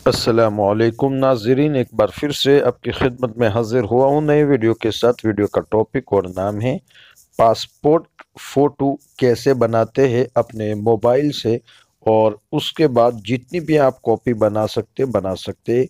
अस्सलामुअलैकुम नाज़रीन, एक बार फिर से आपकी खिदमत में हाजिर हुआ हूँ नए वीडियो के साथ। वीडियो का टॉपिक और नाम है पासपोर्ट फ़ोटो कैसे बनाते हैं अपने मोबाइल से, और उसके बाद जितनी भी आप कॉपी बना सकते।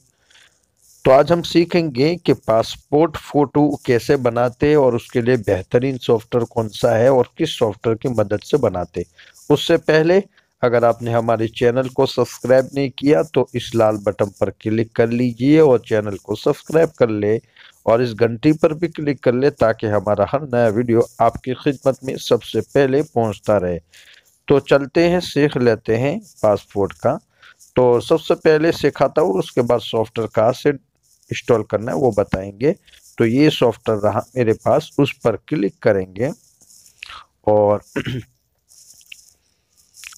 तो आज हम सीखेंगे कि पासपोर्ट फ़ोटो कैसे बनाते हैं और उसके लिए बेहतरीन सॉफ्टवेयर कौन सा है और किस सॉफ्टवेयर की मदद से बनाते। उससे पहले अगर आपने हमारे चैनल को सब्सक्राइब नहीं किया तो इस लाल बटन पर क्लिक कर लीजिए और चैनल को सब्सक्राइब कर ले, और इस घंटी पर भी क्लिक कर ले ताकि हमारा हर नया वीडियो आपकी खिदमत में सबसे पहले पहुंचता रहे। तो चलते हैं, सीख लेते हैं पासपोर्ट का। तो सबसे पहले सिखाता हूँ, उसके बाद सॉफ्टवेयर कहाँ से इंस्टॉल करना है वो बताएंगे। तो ये सॉफ्टवेयर रहा मेरे पास, उस पर क्लिक करेंगे और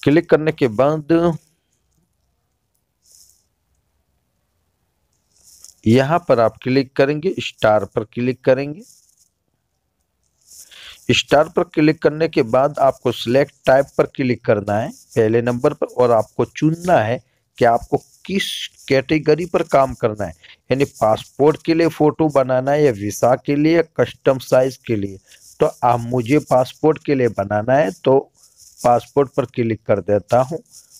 क्लिक करने के बाद यहाँ पर आप क्लिक करेंगे, स्टार पर क्लिक करेंगे। स्टार पर क्लिक करने के बाद आपको सिलेक्ट टाइप पर क्लिक करना है पहले नंबर पर, और आपको चुनना है कि आपको किस कैटेगरी पर काम करना है, यानी पासपोर्ट के लिए फोटो बनाना है या वीसा के लिए या कस्टम साइज के लिए। तो आप मुझे पासपोर्ट के लिए बनाना है तो पासपोर्ट पर क्लिक कर देता हूँ,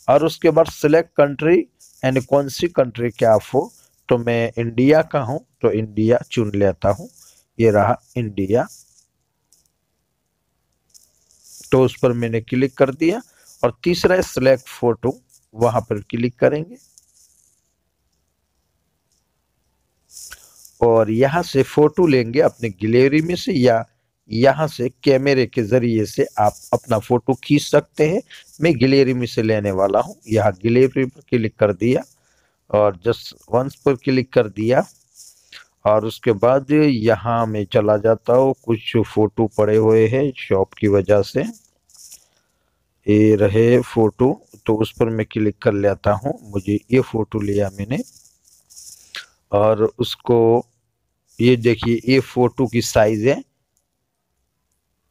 और उसके बाद सिलेक्ट कंट्री, यानी कौन सी कंट्री के आप हो। तो मैं इंडिया का हूँ तो इंडिया चुन लेता हूँ, ये रहा इंडिया। तो उस पर मैंने क्लिक कर दिया, और तीसरा है सिलेक्ट फोटो, वहां पर क्लिक करेंगे और यहां से फोटो लेंगे अपने गैलरी में से, या यहां से कैमरे के जरिए से आप अपना फोटो खींच सकते हैं। मैं गैलरी में से लेने वाला हूं, यहाँ गैलरी पर क्लिक कर दिया और जस्ट वंस पर क्लिक कर दिया, और उसके बाद यहाँ मैं चला जाता हूँ। कुछ फोटो पड़े हुए हैं शॉप की वजह से, ये रहे फोटो, तो उस पर मैं क्लिक कर लेता हूँ। मुझे ये फोटो लिया मैंने, और उसको ये देखिए, ये फोटो की साइज है,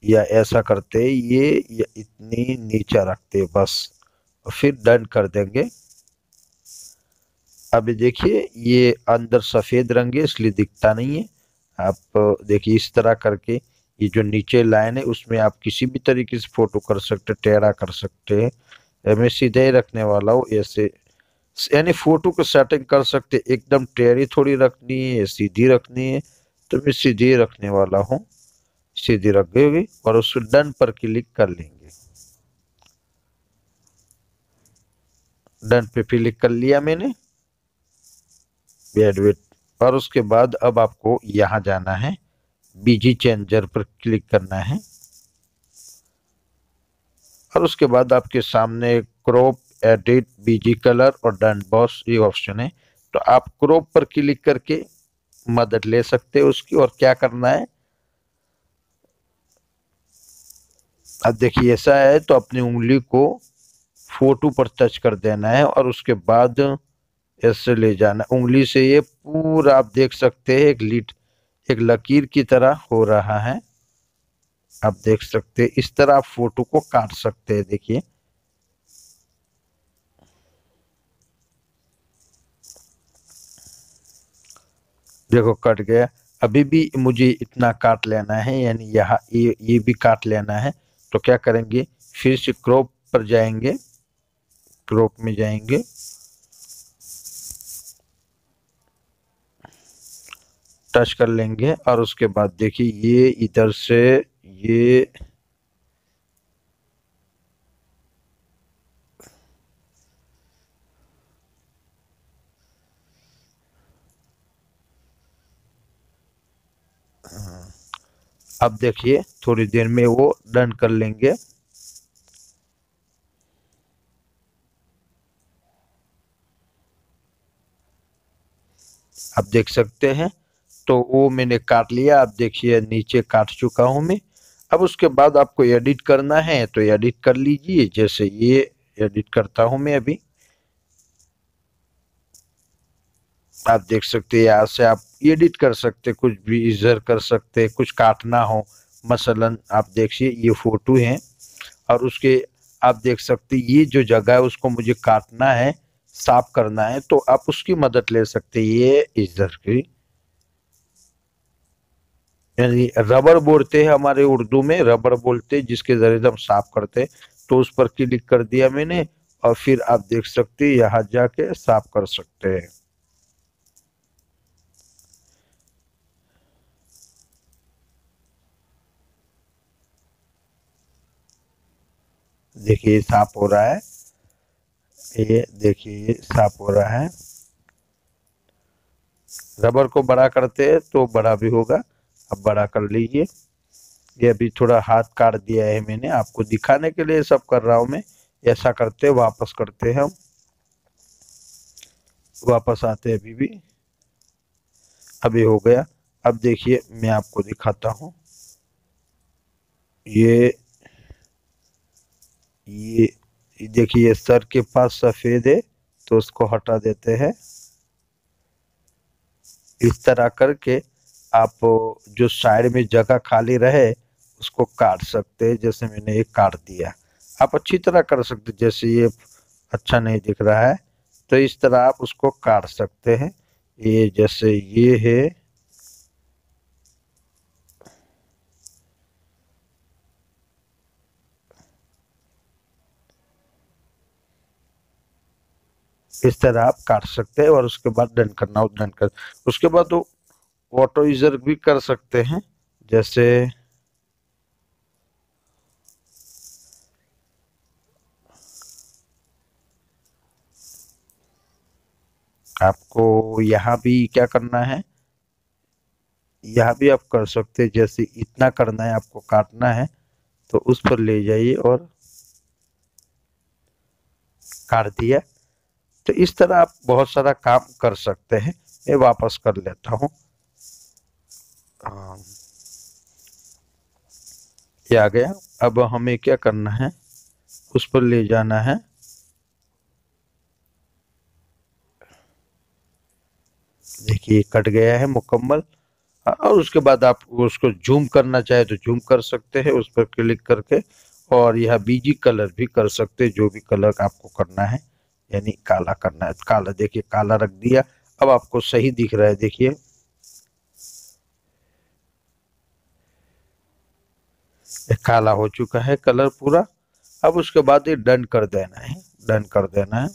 या ऐसा करते ये, या इतनी नीचे रखते बस, और फिर डन कर देंगे। अब देखिए ये अंदर सफेद रंग है इसलिए दिखता नहीं है। आप देखिए इस तरह करके, ये जो नीचे लाइन है उसमें आप किसी भी तरीके से फोटो कर सकते, टेढ़ा कर सकते हैं। मैं सीधे ही रखने वाला हूँ ऐसे, यानी फोटो को सेटिंग कर सकते, एकदम टेढ़ी थोड़ी रखनी है, सीधी रखनी है। तो मैं सीधी रखने वाला हूँ, सीधी रख गई, और उस डन पर क्लिक कर लेंगे। डन पे क्लिक कर लिया मैंने, वेट। और उसके बाद अब आपको यहाँ जाना है, बीजी चेंजर पर क्लिक करना है, और उसके बाद आपके सामने क्रॉप, एडिट, बीजी कलर और डन बॉस ये ऑप्शन है। तो आप क्रॉप पर क्लिक करके मदद ले सकते हो उसकी। और क्या करना है, अब देखिए ऐसा है तो अपनी उंगली को फोटो पर टच कर देना है, और उसके बाद ऐसे ले जाना उंगली से, ये पूरा आप देख सकते हैं एक लकीर की तरह हो रहा है। आप देख सकते हैं इस तरह आप फोटो को काट सकते हैं। देखिए देखो कट गया। अभी भी मुझे इतना काट लेना है, यानी यहाँ ये भी काट लेना है। तो क्या करेंगे, फिर से क्रॉप पर जाएंगे, क्रॉप में जाएंगे, टच कर लेंगे, और उसके बाद देखिए ये इधर से ये अब देखिए थोड़ी देर में वो डन कर लेंगे। आप देख सकते हैं, तो वो मैंने काट लिया। आप देखिए नीचे काट चुका हूं मैं। अब उसके बाद आपको एडिट करना है तो एडिट कर लीजिए, जैसे ये एडिट करता हूं मैं अभी। आप देख सकते हैं यहाँ से आप एडिट कर सकते, कुछ भी इधर कर सकते, कुछ काटना हो मसलन। आप देखिए ये फोटो है, और उसके आप देख सकते ये जो जगह है उसको मुझे काटना है, साफ करना है तो आप उसकी मदद ले सकते हैं। ये इधर की यानी रबर बोलते हैं, हमारे उर्दू में रबर बोलते हैं, जिसके जरिए हम साफ करते हैं। तो उस पर क्लिक कर दिया मैंने और फिर आप देख सकते हैं यहाँ जाके साफ कर सकते हैं। देखिए साफ हो रहा है, ये देखिए ये साफ हो रहा है। रबर को बड़ा करते हैं तो बड़ा भी होगा। अब बड़ा कर लीजिए। ये अभी थोड़ा हाथ काट दिया है मैंने, आपको दिखाने के लिए सब कर रहा हूं मैं। ऐसा करते वापस करते हैं हम, वापस आते हैं अभी भी। अभी हो गया। अब देखिए मैं आपको दिखाता हूँ। ये ये देखिए सर के पास सफेद है तो उसको हटा देते हैं। इस तरह करके आप जो साइड में जगह खाली रहे उसको काट सकते हैं। जैसे मैंने एक काट दिया, आप अच्छी तरह कर सकते। जैसे ये अच्छा नहीं दिख रहा है तो इस तरह आप उसको काट सकते हैं। ये जैसे ये है, इस तरह आप काट सकते हैं और उसके बाद डन करना हो डन कर। उसके बाद तो ऑटो यूजर भी कर सकते हैं। जैसे आपको यहाँ भी क्या करना है, यहाँ भी आप कर सकते हैं। जैसे इतना करना है आपको, काटना है तो उस पर ले जाइए और काट दिया। तो इस तरह आप बहुत सारा काम कर सकते हैं। मैं वापस कर लेता हूँ। ये आ गया। अब हमें क्या करना है, उस पर ले जाना है। देखिए कट गया है मुकम्मल। और उसके बाद आप उसको जूम करना चाहे तो जूम कर सकते हैं उस पर क्लिक करके। और यह बीजी कलर भी कर सकते हैं, जो भी कलर आपको करना है। यानी काला करना है, काला देखिए काला रख दिया। अब आपको सही दिख रहा है, देखिए काला हो चुका है कलर पूरा। अब उसके बाद ये डन कर देना है, डन कर देना है।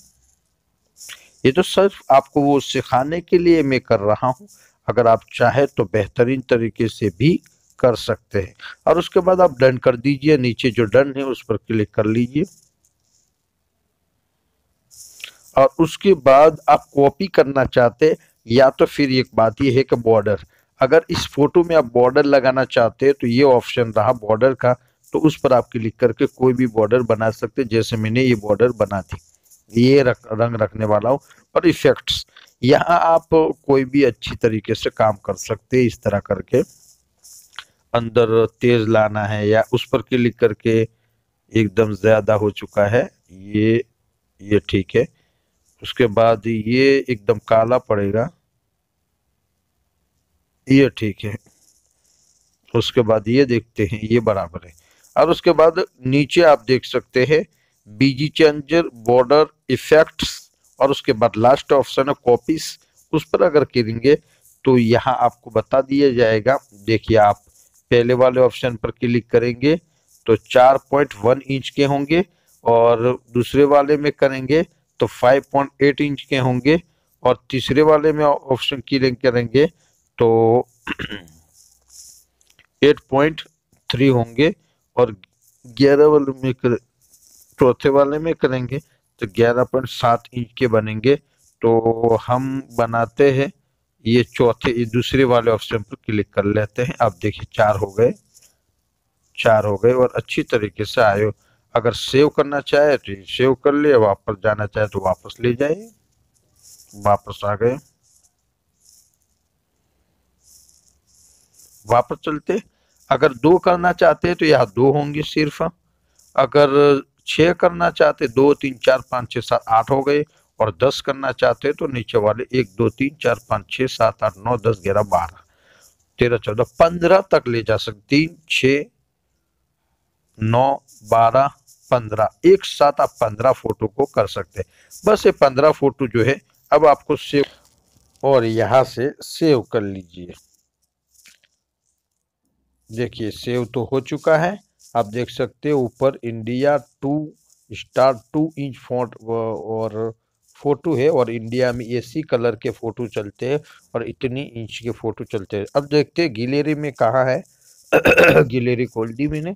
ये तो सिर्फ आपको वो सिखाने के लिए मैं कर रहा हूँ। अगर आप चाहे तो बेहतरीन तरीके से भी कर सकते हैं। और उसके बाद आप डन कर दीजिए, नीचे जो डन है उस पर क्लिक कर लीजिए। और उसके बाद आप कॉपी करना चाहते, या तो फिर एक बात ये है कि बॉर्डर, अगर इस फोटो में आप बॉर्डर लगाना चाहते हैं तो ये ऑप्शन रहा बॉर्डर का। तो उस पर आप क्लिक करके कोई भी बॉर्डर बना सकते, जैसे मैंने ये बॉर्डर बना दी। ये रंग रखने वाला हूँ। और इफेक्ट्स, यहाँ आप कोई भी अच्छी तरीके से काम कर सकते हैं। इस तरह करके अंदर तेज लाना है या उस पर क्लिक करके एकदम ज्यादा हो चुका है, ये ठीक है। उसके बाद ये एकदम काला पड़ेगा, ये ठीक है। उसके बाद ये देखते हैं, ये बराबर है। और उसके बाद नीचे आप देख सकते हैं बीजी चेंजर, बॉर्डर, इफेक्ट्स। और उसके बाद लास्ट ऑप्शन है कॉपीज। उस पर अगर करेंगे तो यहाँ आपको बता दिया जाएगा। देखिए आप पहले वाले ऑप्शन पर क्लिक करेंगे तो 4.1 इंच के होंगे। और दूसरे वाले में करेंगे तो 5.8 इंच के होंगे। और तीसरे वाले में ऑप्शन क्लिक करेंगे तो 8.3 होंगे। और 11 वाले में चौथे वाले में करेंगे तो 11.7 इंच के बनेंगे। तो हम बनाते हैं ये चौथे, ये दूसरे वाले ऑप्शन पर क्लिक कर लेते हैं। अब देखिए 4 हो गए, 4 हो गए और अच्छी तरीके से आए। अगर सेव करना चाहे तो सेव कर लिए, वापस जाना चाहे तो वापस ले जाइए। वापस आ गए, वापस चलते। अगर 2 करना चाहते हैं तो यहाँ 2 होंगे सिर्फ। अगर 6 करना चाहते, 2 3 4 5 6 7 8 हो गए। और 10 करना चाहते तो नीचे वाले 1 2 3 4 5 6 7 8 9 10 11 12 13 14 15 तक ले जा सकते। 3 6 9 12 15, एक साथ आप 15 फोटो को कर सकते हैं। बस ये 15 फोटो जो है अब आपको सेव और यहाँ से सेव कर लीजिए। देखिए सेव तो हो चुका है। आप देख सकते हो ऊपर इंडिया 2*2 इंच फॉन्ट और फोटो है, और इंडिया में एसी कलर के फोटो चलते हैं और इतनी इंच के फोटो चलते हैं। अब देखते हैं गैलरी में कहाँ है। गैलरी खोल दी मैंने,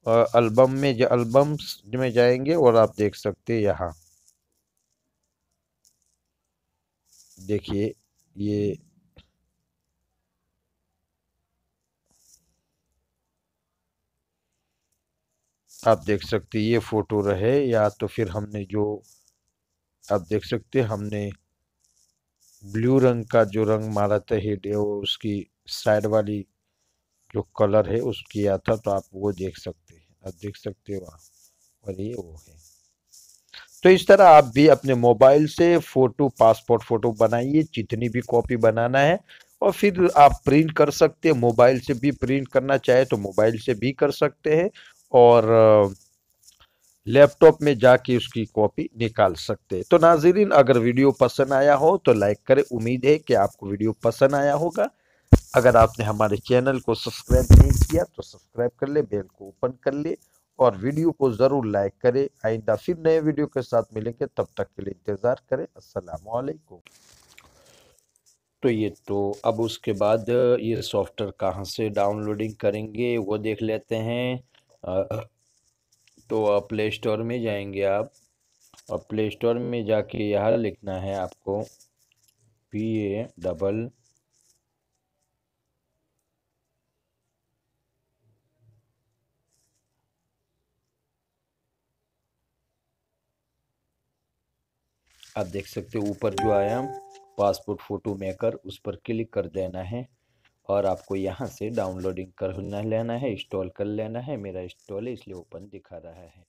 एल्बम में एल्बम्स में जाएंगे और आप देख सकते हैं यहाँ देखिए ये आप देख सकते हैं ये फोटो रहे, या तो फिर हमने जो आप देख सकते हैं हमने ब्लू रंग का जो रंग मारा था हेड वो उसकी साइड वाली जो कलर है उस किया था, तो आप वो देख सकते हैं, आप देख सकते हो वहाँ, और ये वो है। तो इस तरह आप भी अपने मोबाइल से फोटो पासपोर्ट फोटो बनाइए, जितनी भी कॉपी बनाना है, और फिर आप प्रिंट कर सकते हैं। मोबाइल से भी प्रिंट करना चाहे तो मोबाइल से भी कर सकते हैं, और लैपटॉप में जाके उसकी कॉपी निकाल सकते हैं। तो नाज़रीन, अगर वीडियो पसंद आया हो तो लाइक करें। उम्मीद है कि आपको वीडियो पसंद आया होगा। अगर आपने हमारे चैनल को सब्सक्राइब नहीं किया तो सब्सक्राइब कर ले, बेल को ओपन कर ले, और वीडियो को ज़रूर लाइक करें। आइंदा फिर नए वीडियो के साथ मिलेंगे, तब तक के लिए इंतज़ार करें। अस्सलाम वालेकुम। तो ये तो अब उसके बाद ये सॉफ्टवेयर कहाँ से डाउनलोडिंग करेंगे वो देख लेते हैं। तो प्ले स्टोर में जाएंगे आप, और प्ले स्टोर में जाके यहाँ लिखना है आपको PA आप देख सकते हो ऊपर जो आया पासपोर्ट फोटो मेकर, उस पर क्लिक कर देना है, और आपको यहाँ से डाउनलोडिंग कर लेना है, इंस्टॉल कर लेना है। मेरा इंस्टॉल है इसलिए ओपन दिखा रहा है।